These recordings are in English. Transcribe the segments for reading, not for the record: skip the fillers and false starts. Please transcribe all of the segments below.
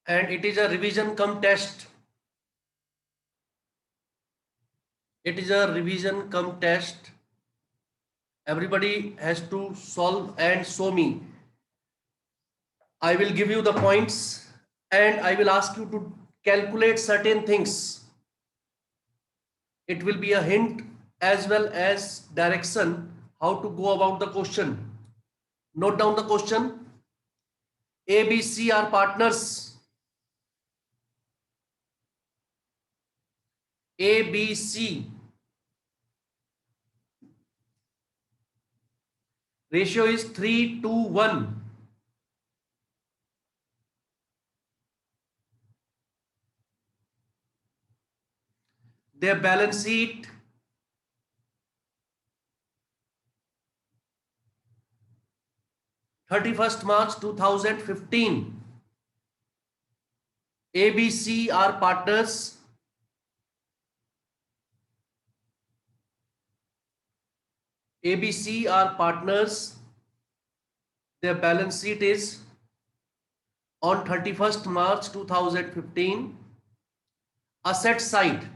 and it is a revision cum test. It is a revision cum test. Everybody has to solve and show me. I will give you the points and I will ask you to calculate certain things. It will be a hint as well as direction how to go about the question. Note down the question. A, B, C are partners. A, B, C. Ratio is 3:1. Their balance sheet 31st March 2015. ABC are partners. ABC are partners. Their balance sheet is on 31st March 2015. Asset side.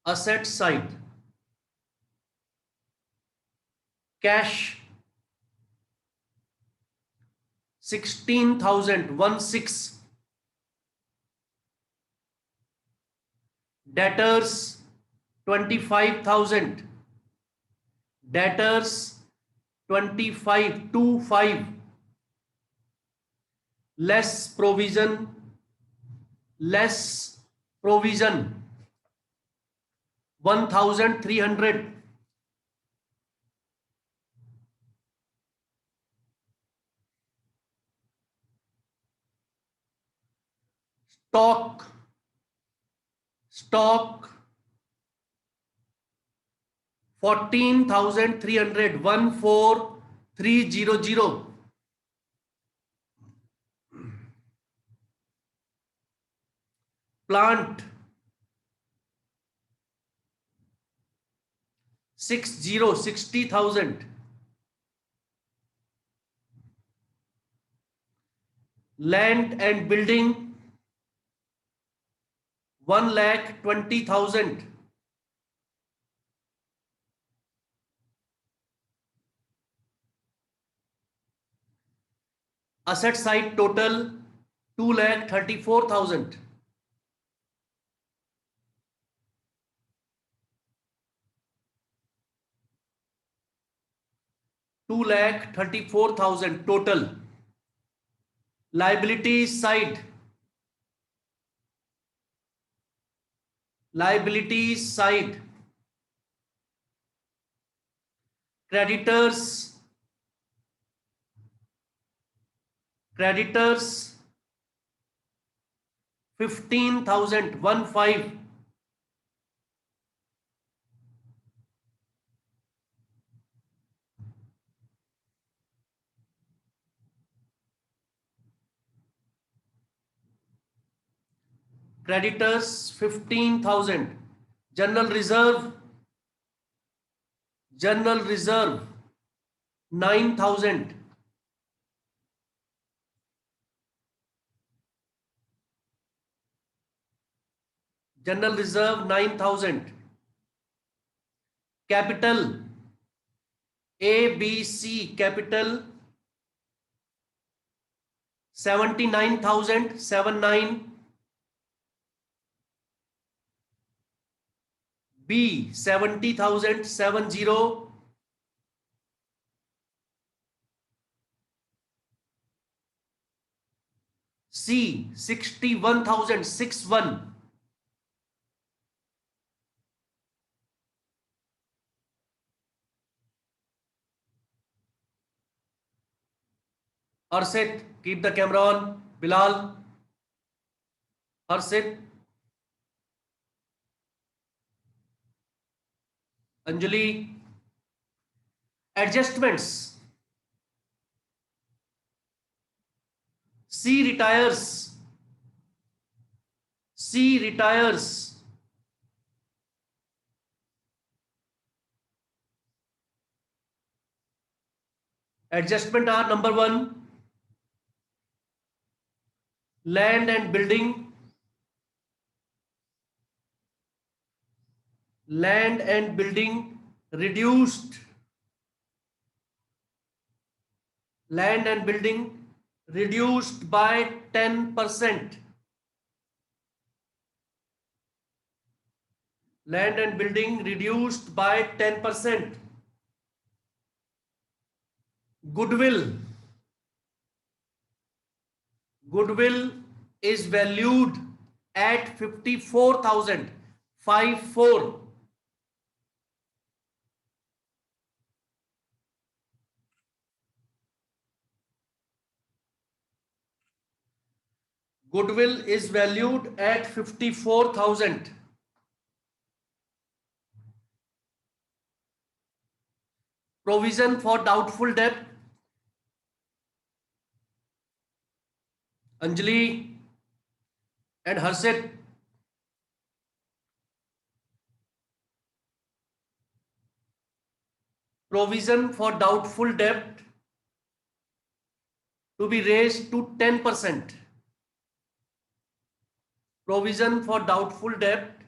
Asset side. Cash 16,016. Debtors 25,000. Debtors 25 less provision 1,300. Stock 14,300. 14,300. Plant 60,000. Land and building 1,20,000. Asset side total 2,34,000. 2,34,000 total. Liabilities side. Liabilities side. Creditors 15,000. 15. Creditors 15,000. General reserve 9,000. General reserve 9,000. Capital ABC capital 79,000. 79. B 70,000. 70. C 61,000. 61. Arsit, keep the camera on. Bilal, Arsit, Anjali. Adjustments. C retires. C retires. Adjustment are number 1, land and building, reduced, land and building reduced by 10%. Land and building reduced by 10%. Goodwill. Goodwill is valued at 54,000. 54. Goodwill is valued at 54,000. Provision for doubtful debt. Anjali and Harshit. Provision for doubtful debt to be raised to 10%. Provision for doubtful debt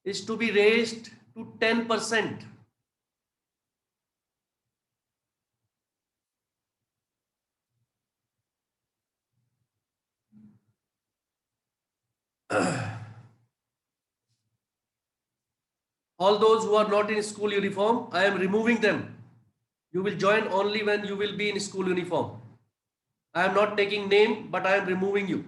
is to be raised to 10%. All those who are not in school uniform, I am removing them. You will join only when you will be in school uniform. I am not taking name, but I am removing you.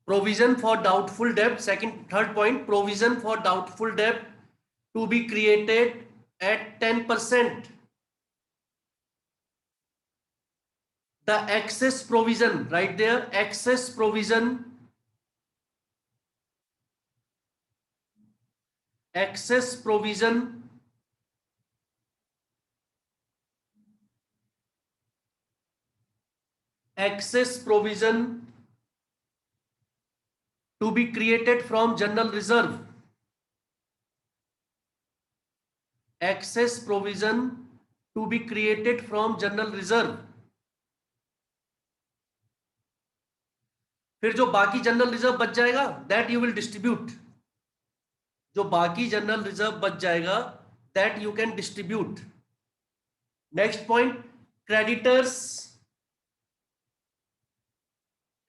Provision for doubtful debt, third point, provision for doubtful debt to be created at 10%. The excess provision, right there, excess provision, excess provision to be created from general reserve. Excess provision to be created from general reserve. फिर जो बाकी general reserve बच जाएगा, that you will distribute. जो बाकी general reserve बच जाएगा, that you can distribute. Next point,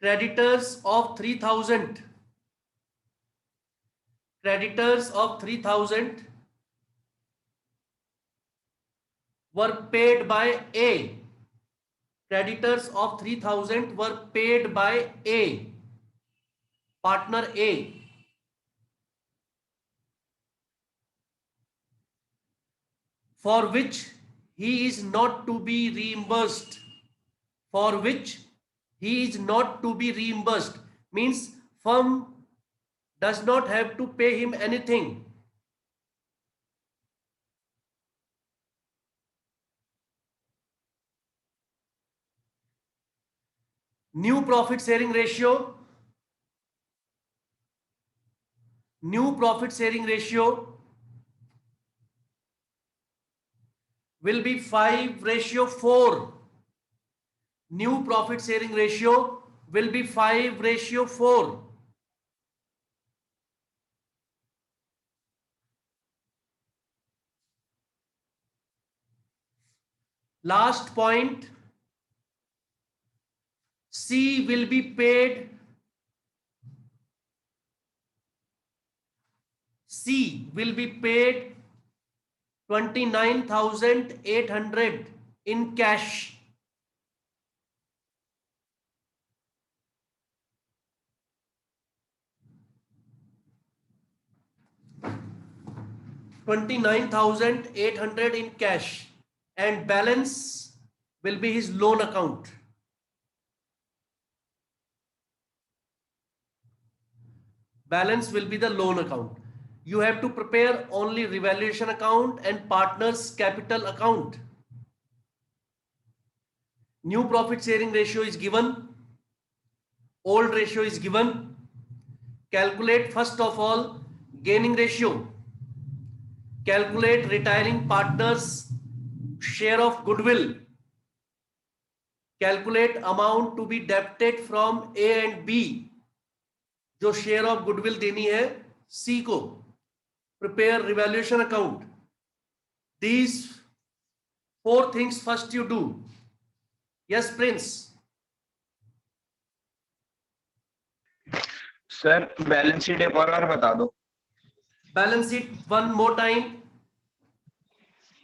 creditors of 3,000. Creditors of 3,000 were paid by A. Creditors of 3,000 were paid by A, partner A. For which he is not to be reimbursed. For which he is not to be reimbursed means firm does not have to pay him anything. New profit sharing ratio. New profit sharing ratio will be 5:4. New profit sharing ratio will be 5:4. Last point, C will be paid. C will be paid 29,800 in cash. $29,800 in cash, and balance will be his loan account. Balance will be the loan account. You have to prepare only revaluation account and partners capital account. New profit sharing ratio is given, old ratio is given, Calculate first of all gaining ratio. Calculate retiring partners share of goodwill. Calculate amount to be debited from A and B. जो share of goodwill देनी है सी को. Prepare revaluation account. These 4 things first you do. Yes, Prince. Sir balance sheet एक और बार बता दो. Balance sheet one more time.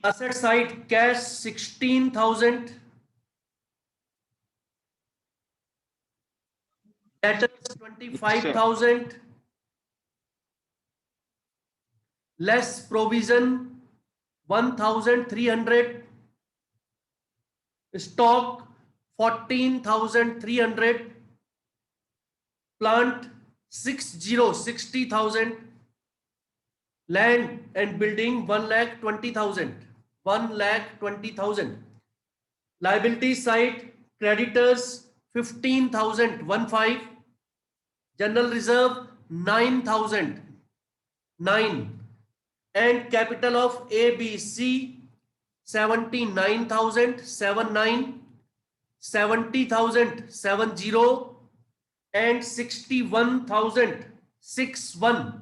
Asset side cash 16,000. Debtors 25,000. Less provision 1,300. Stock 14,300. Plant 60,000. Land and building 1,20,000. 1,20,000. Liability side creditors 15,000. 15. General reserve 9,000. 9. And capital of ABC 79,000. 79. 70,000. 70. And 61,000. 61.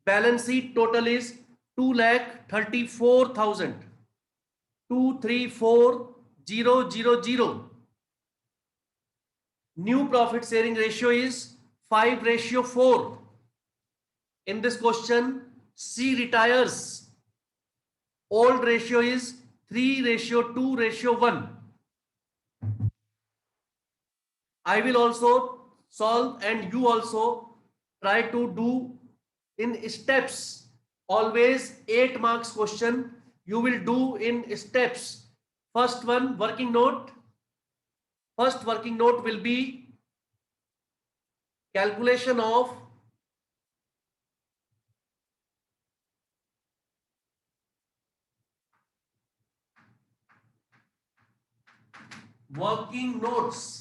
Balance sheet total is 2,34,000. 234,000. New profit sharing ratio is 5:4. In this question, C retires. Old ratio is 3:2:1. I will also solve and you also try to do in steps. Always 8 marks question you will do in steps. First one, working note. First working note will be calculation of working notes.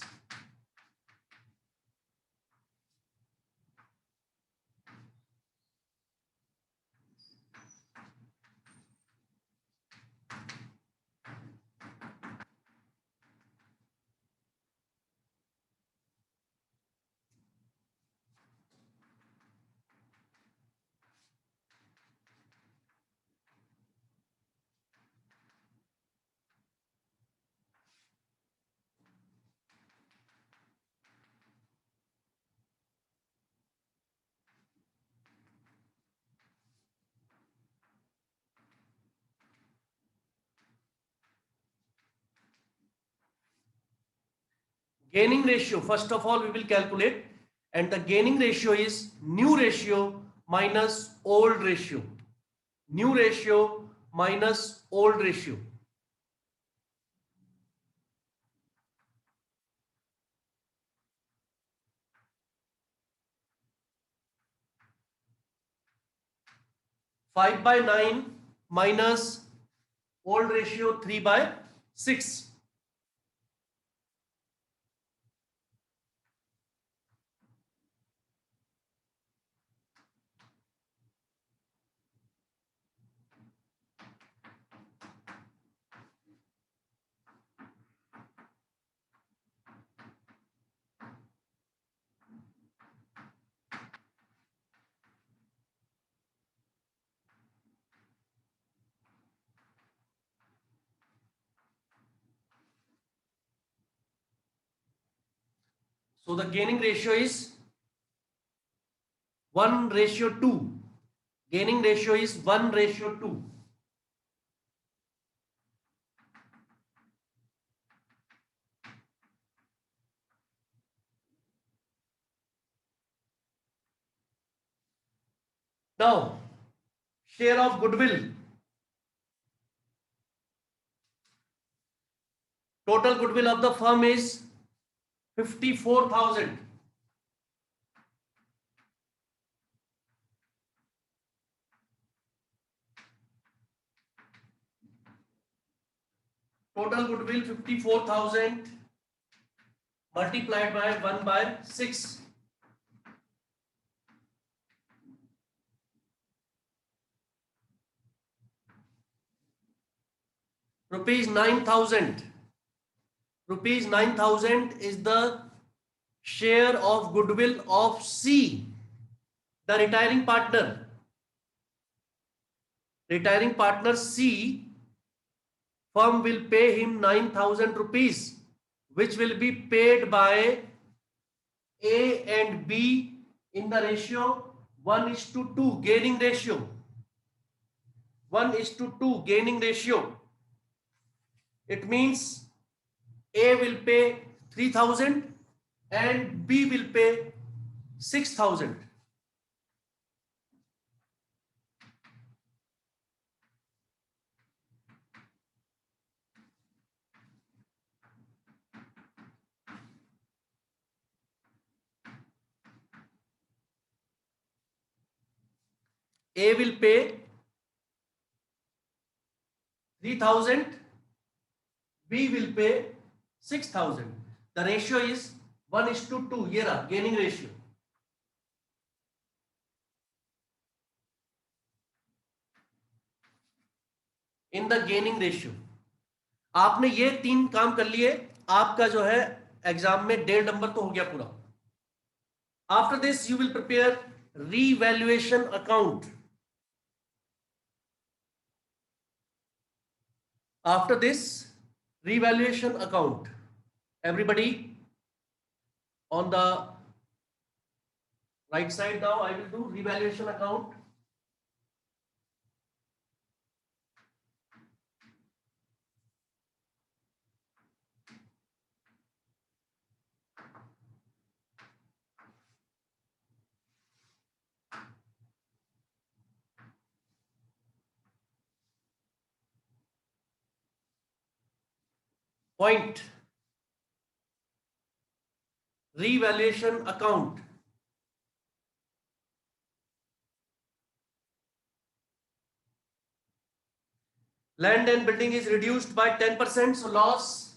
Gaining ratio, first of all, we will calculate, and the gaining ratio is new ratio minus old ratio. New ratio minus old ratio. Five by 9 minus old ratio 3/6. So the gaining ratio is 1:2. Gaining ratio is 1:2. Now, share of goodwill. Total goodwill of the firm is 54,000. Total goodwill 54,000 multiplied by 1/6. rupees 9,000. Rupees 9,000 is the share of goodwill of C, the retiring partner. Retiring partner C, firm will pay him 9,000 rupees, which will be paid by A and B in the ratio 1:2, gaining ratio. 1:2 gaining ratio. It means A will pay 3,000 and B will pay 6,000. A will pay 3,000, B will pay 6,000. The ratio is 1:2. ये रहा gaining ratio. In the gaining ratio. आपने ये 3 काम कर लिए, आपका जो है एग्जाम में 1.5 नंबर तो हो गया पूरा. After this you will prepare revaluation account. After this revaluation account, everybody on the right side now, I will do revaluation account. Point. Revaluation account. Land and building is reduced by 10%, so loss.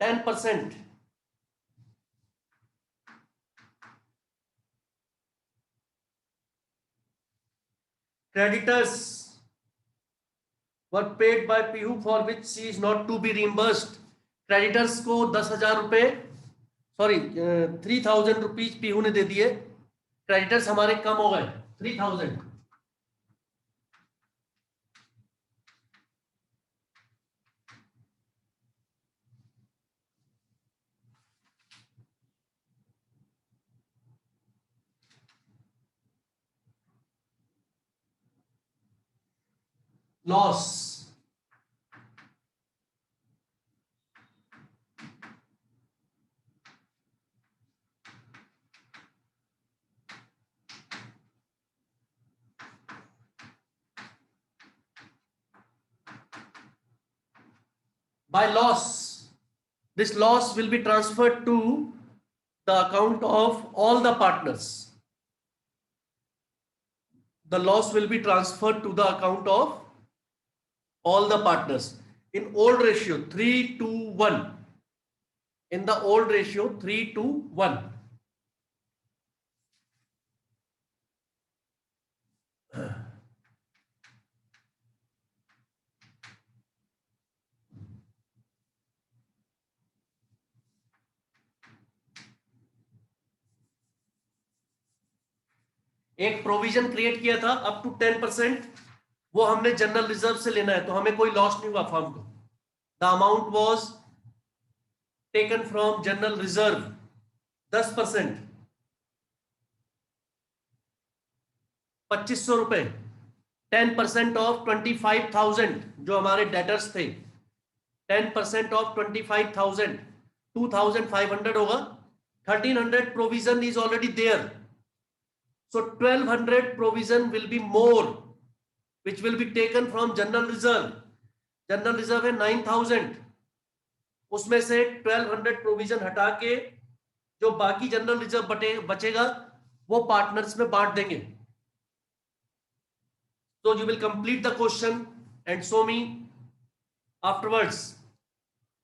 %10. Creditors were paid by PU for which C is not to be reimbursed. Creditors को 10,000 रुपए, sorry 3,000 rupees Pihu ने दे दिए. Creditors हमारे कम हो गए 3,000. Loss. By loss, this loss will be transferred to the account of all the partners. The loss will be transferred to the account of all the partners in old ratio 3:1. In the old ratio 3:1. एक provision create किया था up to 10%, वो हमने general reserve से लेना है, तो हमें कोई लॉस नहीं हुआ फर्म को. The amount was taken from general reserve 10%, 2,500 रुपए. 10% ऑफ 25,000 जो हमारे डेटर्स थे, 10% ऑफ 25,000 2,500 होगा. 1,300 provision is already there. So 1,200 provision will be more, which will be taken from general reserve. General reserve है 9,000. उसमें से 1,200 provision हटा के जो बाकी जनरल रिजर्व बचेगा वो पार्टनर्स में बांट देंगे. So you will complete the question and show me afterwards.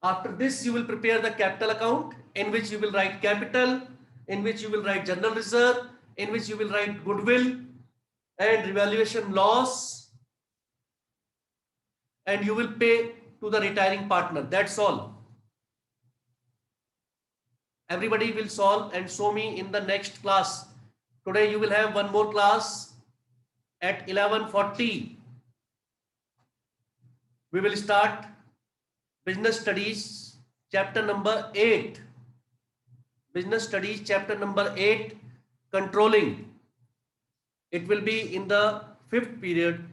After this you will prepare the capital account in which you will write capital, in which you will write general reserve, in which you will write goodwill, and revaluation loss, and you will pay to the retiring partner. That's all. Everybody will solve and show me in the next class. Today you will have one more class at 11:40. We will start business studies chapter number 8. Business studies chapter number 8, controlling. It will be in the 5th period,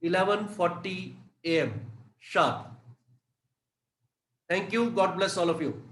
11:40 a.m. sharp. Thank you. God bless all of you.